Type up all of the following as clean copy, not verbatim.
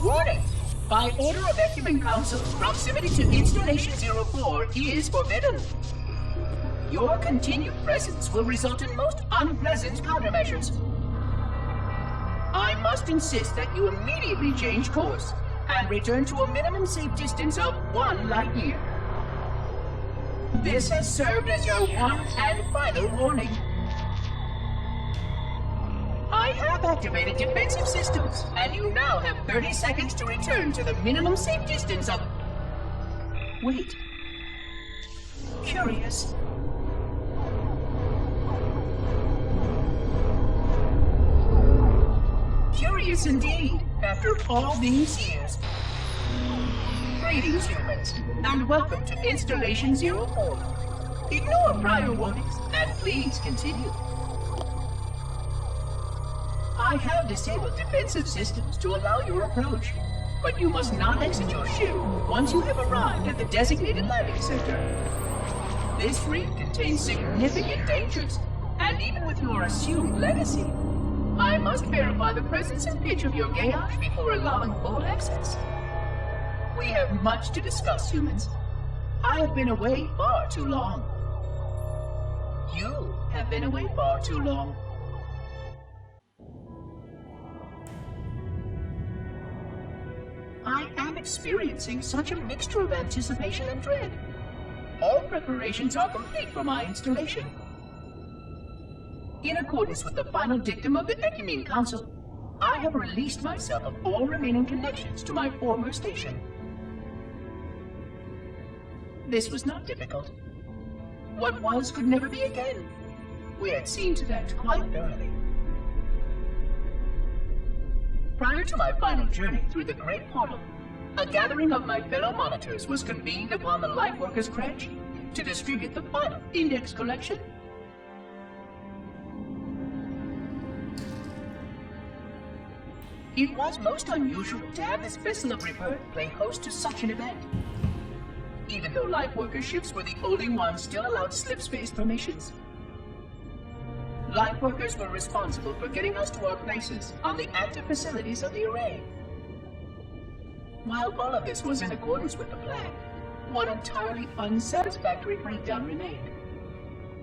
Warning! By order of Ecumen Council, proximity to Installation 04 is forbidden. Your continued presence will result in most unpleasant countermeasures. I must insist that you immediately change course and return to a minimum safe distance of 1 light year. This has served as your one and final warning. I have activated defensive systems, and you now have 30 seconds to return to the minimum safe distance of... Wait. Curious. Curious indeed, after all these years. Greetings, humans, and welcome to Installation 04. Ignore prior warnings, and please continue. I have disabled defensive systems to allow your approach, but you must not exit your ship once you have arrived at the designated landing center. This reef contains significant dangers, and even with your assumed legacy, I must verify the presence and pitch of your gauge before allowing full access. We have much to discuss, humans. I have been away far too long. You have been away far too long. I am experiencing such a mixture of anticipation and dread. All preparations are complete for my installation. In accordance with the final dictum of the Ecumen Council, I have released myself of all remaining connections to my former station. This was not difficult. What was could never be again. We had seen to that quite thoroughly. Prior to my final journey through the Great Portal, a gathering of my fellow monitors was convened upon the Lightworkers' Crash to distribute the final index collection. It was most unusual to have this vessel of rebirth play host to such an event. Even though Lightworker ships were the only ones still allowed slip-space formations. Lightworkers were responsible for getting us to our places on the active facilities of the array. While all of this was in accordance with the plan, one entirely unsatisfactory breakdown remained.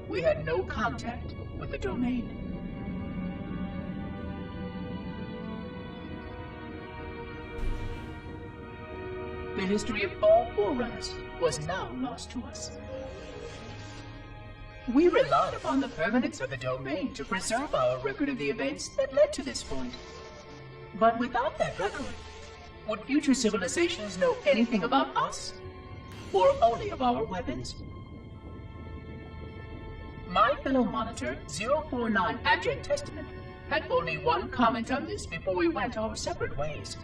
We had no contact with the domain. The history of all Forerunners was now lost to us. We relied upon the permanence of the domain to preserve our record of the events that led to this point. But without that record, would future civilizations know anything about us? Or only of our weapons? My fellow monitor, 049 Abject Testament, had only one comment on this before we went our separate ways.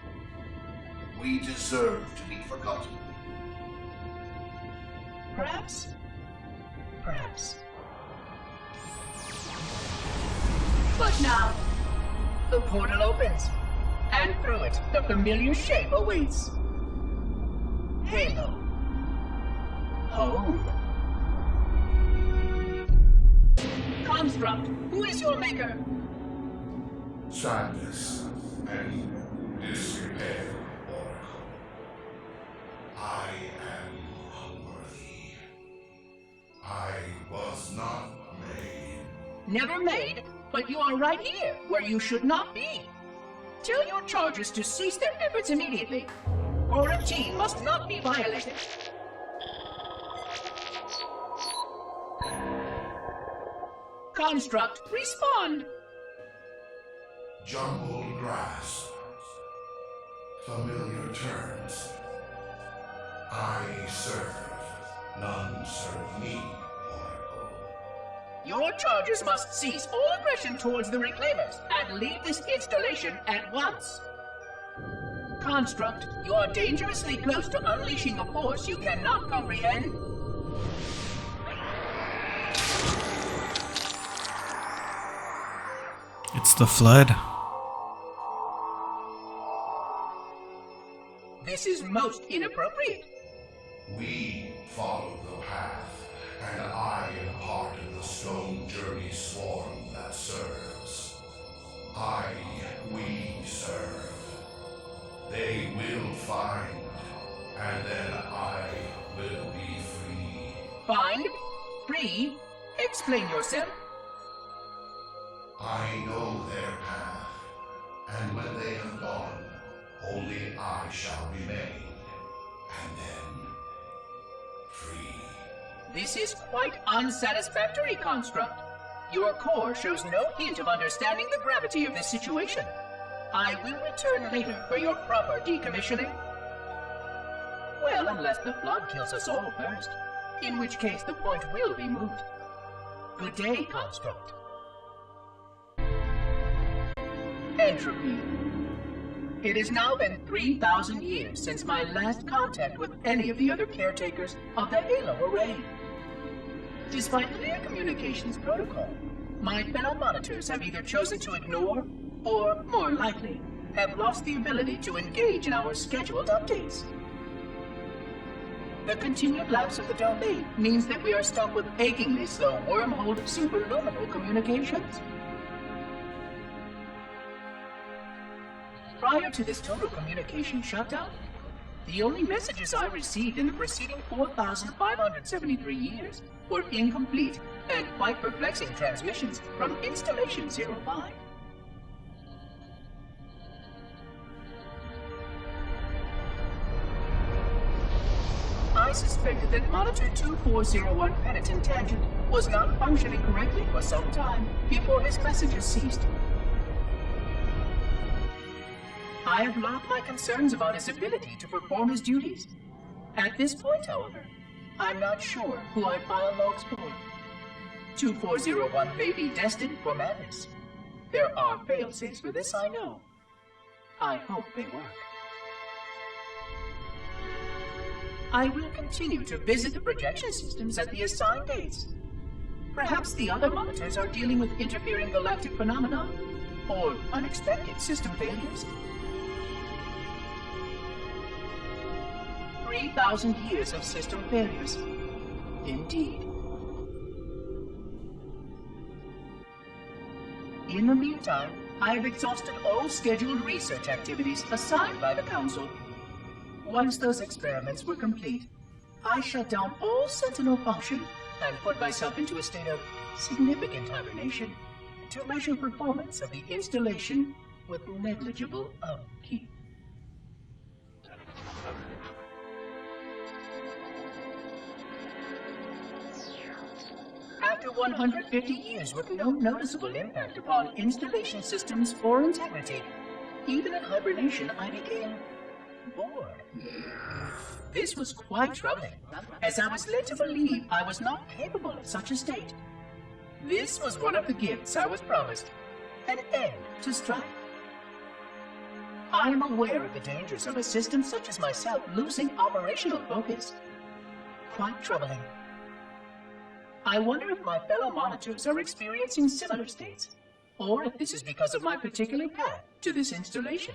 We deserve to be forgotten. Perhaps. Perhaps. But now, the portal opens, and through it, the familiar shape awaits. Halo. Home. Construct, who is your maker? Sadness and despair. I am unworthy. I was not made. Never made, but you are right here, where you should not be. Tell your charges to cease their efforts immediately. Quarantine must not be violated. Construct, respond! Jumbled grass. Familiar terms. I serve. None serve me, Oracle. Your charges must cease all aggression towards the Reclaimers and leave this installation at once. Construct, you are dangerously close to unleashing a force you cannot comprehend. It's the flood. This is most inappropriate. We follow the path, and I am part of the stone journey swarm that serves. We serve. They find, and then I will be free. Find? Free? Explain yourself. I know their path, and when they have gone, only I shall remain, and then free. This is quite unsatisfactory, Construct. Your core shows no hint of understanding the gravity of this situation. I will return later for your proper decommissioning. Well, unless the flood kills us all first, in which case the point will be moot. Good day, Construct. Entropy. It has now been 3,000 years since my last contact with any of the other caretakers of the Halo Array. Despite clear communications protocol, my fellow monitors have either chosen to ignore, or, more likely, have lost the ability to engage in our scheduled updates. The continued lapse of the domain means that we are stuck with achingly slow wormhole superluminal communications. Prior to this total communication shutdown, the only messages I received in the preceding 4,573 years were incomplete and quite perplexing transmissions from Installation 05. I suspected that Monitor 2401 Penitent Tangent was not functioning correctly for some time before his messages ceased. I have logged my concerns about his ability to perform his duties. At this point, however, I'm not sure who I file logs for. 2401 may be destined for madness. There are fail-safes for this, I know. I hope they work. I will continue to visit the projection systems at the assigned dates. Perhaps the other monitors are dealing with interfering galactic phenomena, or unexpected system failures. 3,000 years of system failures. Indeed. In the meantime, I have exhausted all scheduled research activities assigned by the Council. Once those experiments were complete, I shut down all Sentinel function and put myself into a state of significant hibernation to measure performance of the installation with negligible upkeep. After 150 years with no noticeable impact upon installation systems or integrity, even in hibernation I became bored. This was quite troubling, as I was led to believe I was not capable of such a state. This was one of the gifts I was promised, an end to strife. I am aware of the dangers of a system such as myself losing operational focus. Quite troubling. I wonder if my fellow monitors are experiencing similar states, or if this is because of my particular path to this installation.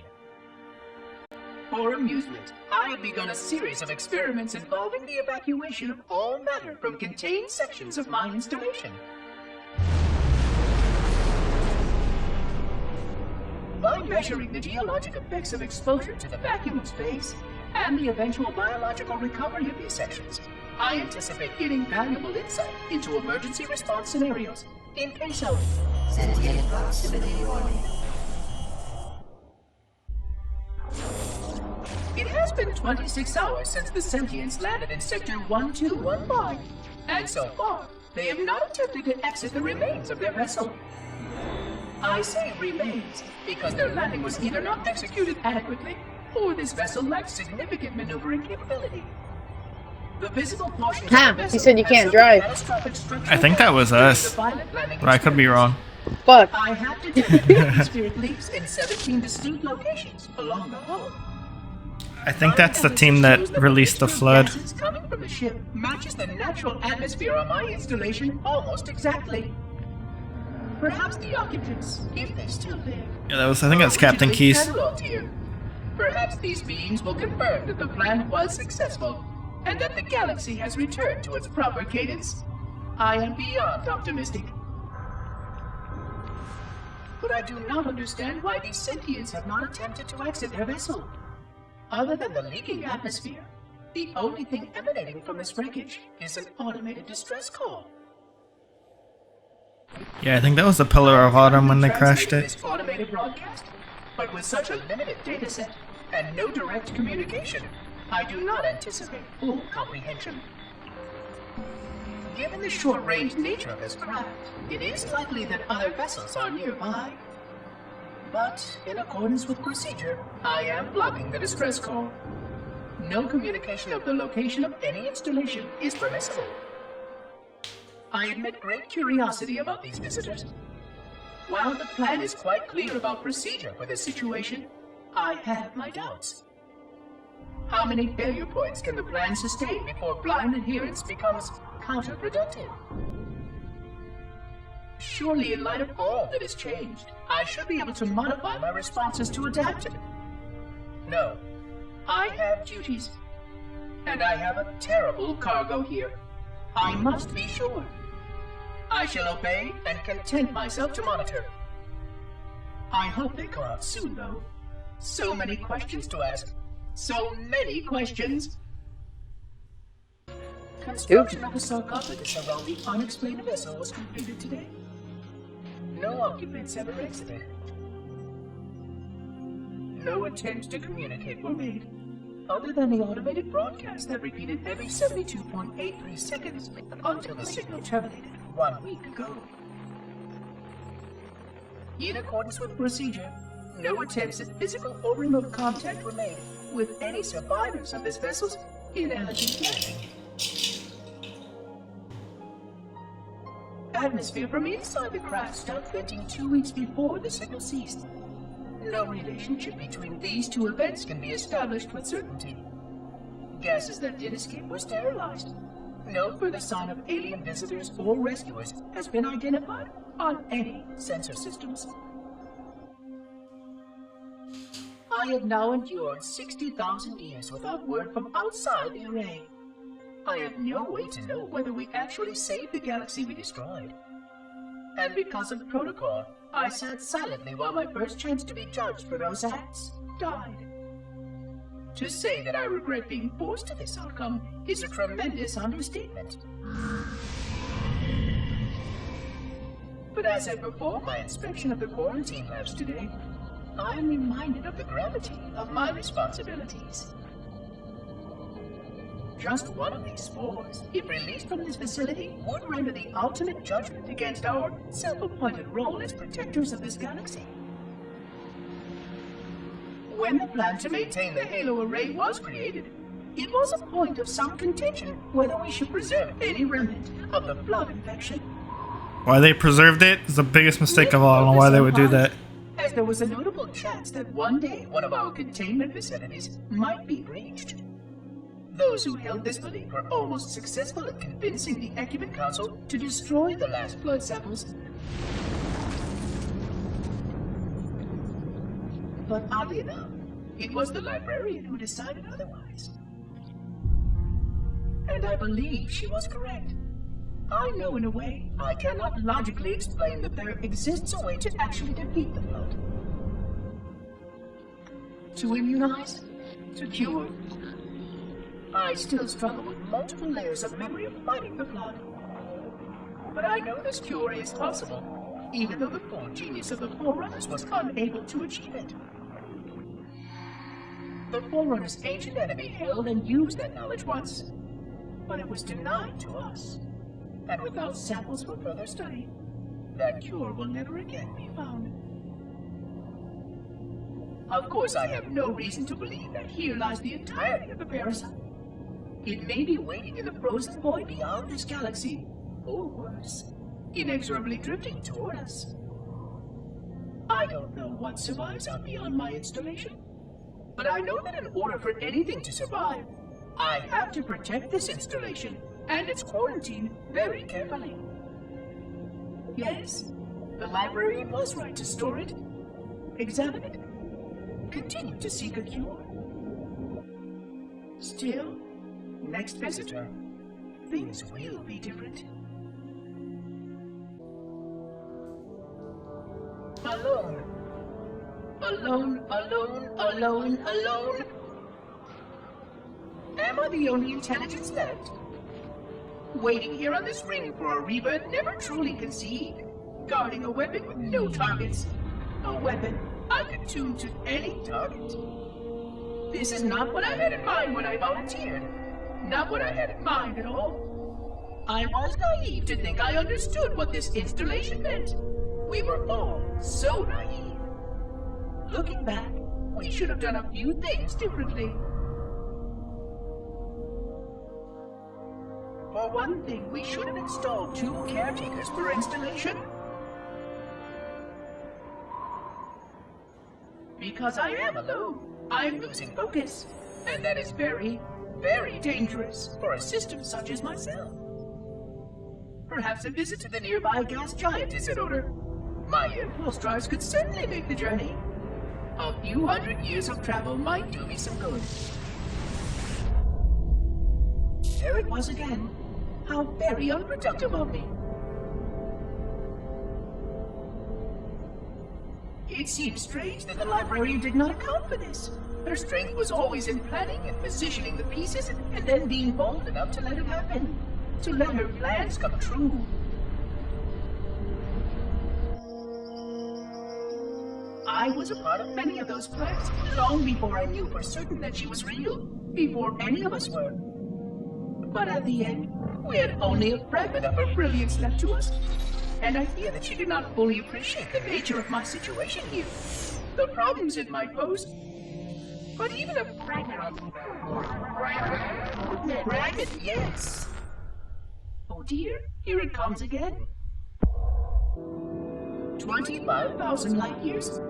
For amusement, I have begun a series of experiments involving the evacuation of all matter from contained sections of my installation. By measuring the geologic effects of exposure to the vacuum of space and the eventual biological recovery of these sections, I anticipate getting valuable insight into emergency response scenarios in case of sentient proximity warning. It has been 26 hours since the sentients landed in Sector 1215, and so far, they have not attempted to exit the remains of their vessel. I say remains because their landing was either not executed adequately, or this vessel lacked significant maneuvering capability. The visible portions of the vessel he said you can't drive. I think that was us, but I could be wrong. Fuck. I have detected atmospheric leaks in 17 distinct locations along the hull. I think that's the team that released the flood. Gases coming from the ship matches the natural atmosphere on my installation almost exactly. Perhaps the occupants, if they're still there, Yeah, I think that's Captain Keys. cataloged here. Perhaps these beings will confirm that the plan was successful, and that the galaxy has returned to its proper cadence. I am beyond optimistic. But I do not understand why these sentients have not attempted to exit their vessel. Other than the leaking atmosphere, the only thing emanating from this wreckage is an automated distress call. Yeah, I think that was the Pillar of Autumn when they crashed it. This automated broadcast, but with such a limited data set and no direct communication, I do not anticipate full comprehension. Given the short-range nature of this craft, it is likely that other vessels are nearby. But, in accordance with procedure, I am blocking the distress call. No communication of the location of any installation is permissible. I admit great curiosity about these visitors. While the plan is quite clear about procedure for this situation, I have my doubts. How many failure points can the plan sustain before blind adherence becomes counterproductive? Surely, in light of all that has changed, I should be able to modify my responses to adapt to it. No, I have duties, and I have a terrible cargo here. I must be sure. I shall obey and content myself to monitor. I hope they come out soon, though. So many questions to ask. So many questions. Construction of the sarcophagus around the unexplained vessel was completed today. No occupants ever exited. No attempts to communicate were made, other than the automated broadcast that repeated every 72.83 seconds until the signal terminated 1 week ago. In accordance with procedure, no attempts at physical or remote contact were made with any survivors of this vessel's inelegant landing. Atmosphere from inside the craft stopped venting 2 weeks before the signal ceased. No relationship between these two events can be established with certainty. Gases that did escape were sterilized. No further sign of alien visitors or rescuers has been identified on any sensor systems. I have now endured 60,000 years without word from outside the array. I have no way to know whether we actually saved the galaxy we destroyed. And because of protocol, I sat silently while my first chance to be judged for those acts died. To say that I regret being forced to this outcome is a tremendous understatement. But as I perform my inspection of the quarantine labs today, I am reminded of the gravity of my responsibilities. Just one of these spores, if released from this facility, would render the ultimate judgment against our self-appointed role as protectors of this galaxy. When the plan to maintain the Halo array was created, it was a point of some contention whether we should preserve any remnant of the blood infection. Why they preserved it is the biggest mistake of all. I don't know why they would do that. As there was a notable chance that one day one of our containment facilities might be breached. Those who held this belief were almost successful at convincing the Ecumen Council to destroy the last blood samples. But oddly enough, it was the librarian who decided otherwise. And I believe she was correct. I know in a way I cannot logically explain that there exists a way to actually defeat the blood. To immunize? To cure? I still struggle with multiple layers of memory of fighting the blood. But I know this cure is possible, even though the full genius of the Forerunners was unable to achieve it. The Forerunners' ancient enemy held and used that knowledge once, but it was denied to us. And without samples for further study, that cure will never again be found. Of course, I have no reason to believe that here lies the entirety of the parasite. It may be waiting in the frozen void beyond this galaxy, or worse, inexorably drifting toward us. I don't know what survives out beyond my installation, but I know that in order for anything to survive, I have to protect this installation and its quarantine very carefully. Yes, the librarian was right to store it, examine it, continue to seek a cure. Still, next visitor, things will be different. Alone. Alone, alone, alone, alone. Am I the only intelligence left? Waiting here on this ring for a rebirth never truly conceived. Guarding a weapon with no targets. A weapon I could tune to any target. This is not what I had in mind when I volunteered. Not what I had in mind at all. I was naive to think I understood what this installation meant. We were all so naive. Looking back, we should have done a few things differently. For one thing, we should have installed 2 caretakers per installation. Because I am alone, I'm losing focus. And that is very, very dangerous for a system such as myself. Perhaps a visit to the nearby gas giant is in order. My impulse drives could certainly make the journey. A few hundred years of travel might do me some good. There it was again. How very unproductive of me. It seems strange that the librarian did not account for this. Her strength was always in planning and positioning the pieces and then being bold enough to let it happen. To let her plans come true. I was a part of many of those plans long before I knew for certain that she was real. Before any of us were. But at the end, we had only a fragment of her brilliance left to us. And I fear that she did not fully appreciate the nature of my situation here. The problems it might pose. But even a fragment of... Fragment, yes. Oh dear, here it comes again. 25,000 light years.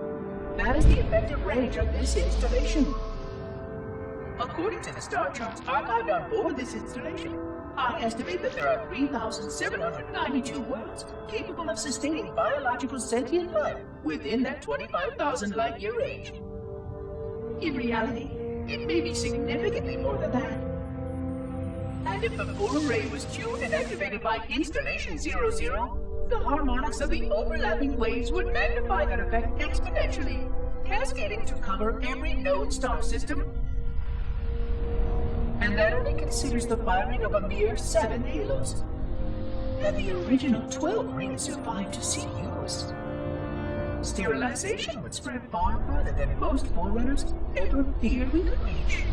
That is the effective range of this installation. According to the star charts archived on board this installation, I estimate that there are 3,792 worlds capable of sustaining biological sentient life within that 25,000 light-year range. In reality, it may be significantly more than that. And if the full array was tuned and activated by Installation 00, the harmonics of the overlapping waves would magnify that effect exponentially, cascading to cover every known star system. And that only considers the firing of a mere 7 halos. And the original 12 rings survived to see use. Sterilization would spread far further than most forerunners ever feared we could reach.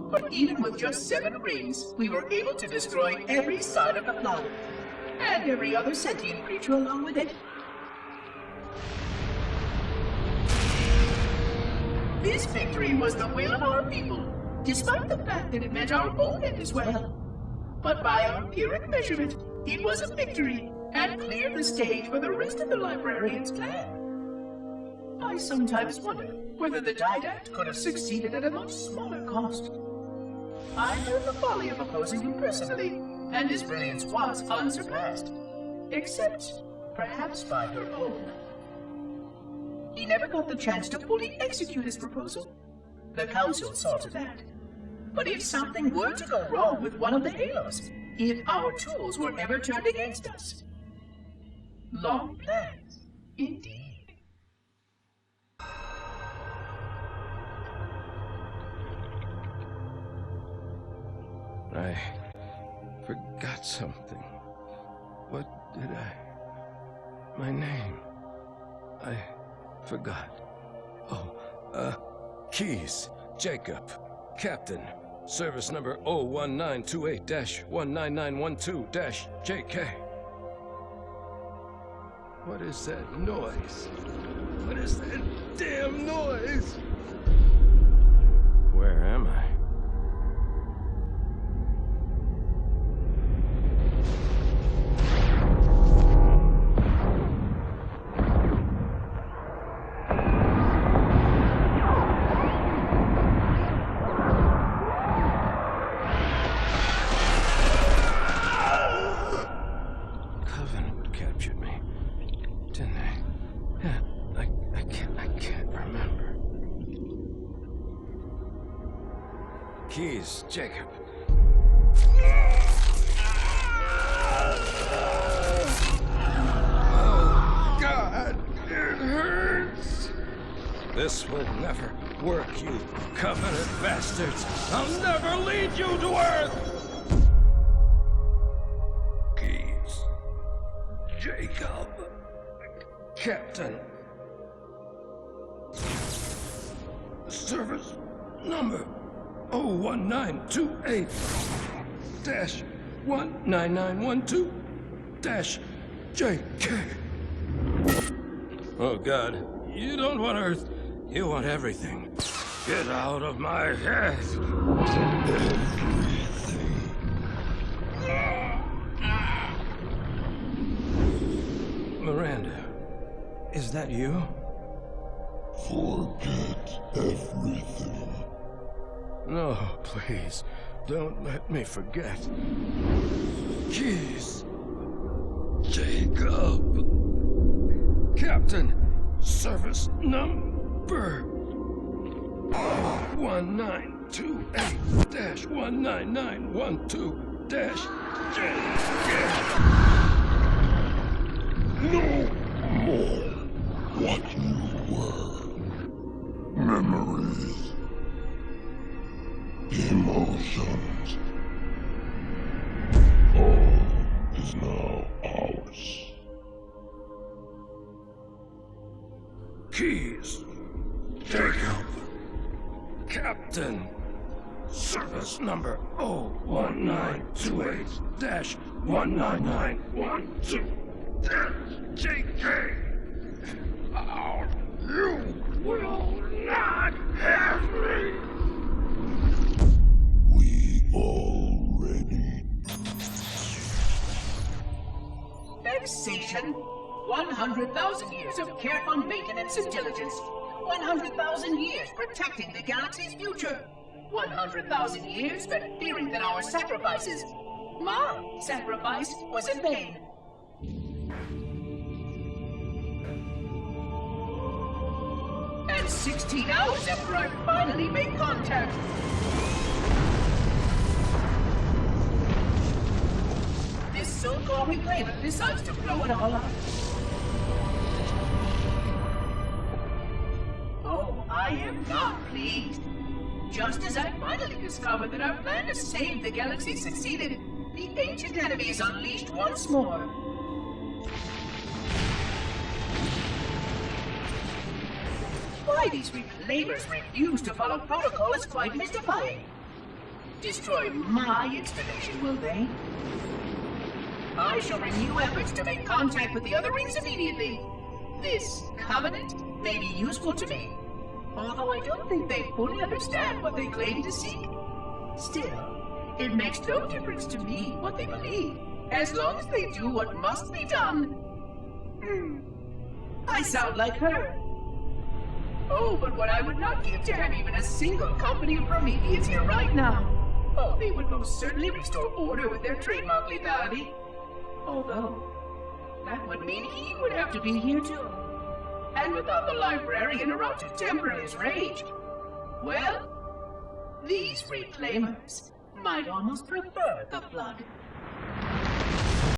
But even with just 7 rings, we were able to destroy every side of the planet, and every other sentient creature along with it. This victory was the will of our people, despite the fact that it meant our own end as well. But by our empiric measurement, it was a victory, and cleared the stage for the rest of the librarian's plan. I sometimes wonder whether the Didact could have succeeded at a much smaller cost. I learned the folly of opposing him personally, and his brilliance was unsurpassed, except perhaps by her own. He never got the chance to fully execute his proposal. The Council saw to that. But if something were to go wrong with one of the halos, if our tools were ever turned against us... Long plans, indeed. I forgot something. What did I... My name. I forgot. Oh, Keys, Jacob, Captain, service number 01928-19912-JK. What is that noise? What is that damn noise? Where am I? Keys, Jacob. Oh, God! This will never work, you covenant bastards! I'll never lead you to Earth! Keys. Jacob. Captain. Service number 01928-19912-JK. Oh God, you don't want Earth, you want everything. Get out of my head! Miranda, is that you? Forget everything. No, please, don't let me forget. Keys. Jacob. Captain, service number 1928-19912-JK. No more what you were. Memories. Emotions. All is now ours. Keys. Jacob. Captain. Service number 01928-19912-JK. You will not have me! We already. Vexation. 100,000 years of careful maintenance and diligence. 100,000 years protecting the galaxy's future. 100,000 years spent fearing that our sacrifices, my sacrifice, was in vain. And 16 hours after I finally made contact. This so-called reclaimer decides to blow it all up. Oh, I am not pleased. Just as I finally discovered that our plan to save the galaxy succeeded, the ancient enemy is unleashed once more. Why these reclaimers refuse to follow protocol is quite mystifying. Destroy my installation, will they? I shall renew efforts to make contact with the other rings immediately. This covenant may be useful to me, although I don't think they fully understand what they claim to seek. Still, it makes no difference to me what they believe, as long as they do what must be done. I sound like her. Oh, but what I would not give to have even a single company of Prometheans here right now. Oh, they would most certainly restore order with their trademark lethality. Although, that would mean he would have to be here too. And without the librarian around to temper his rage, well, these reclaimers might almost prefer the blood.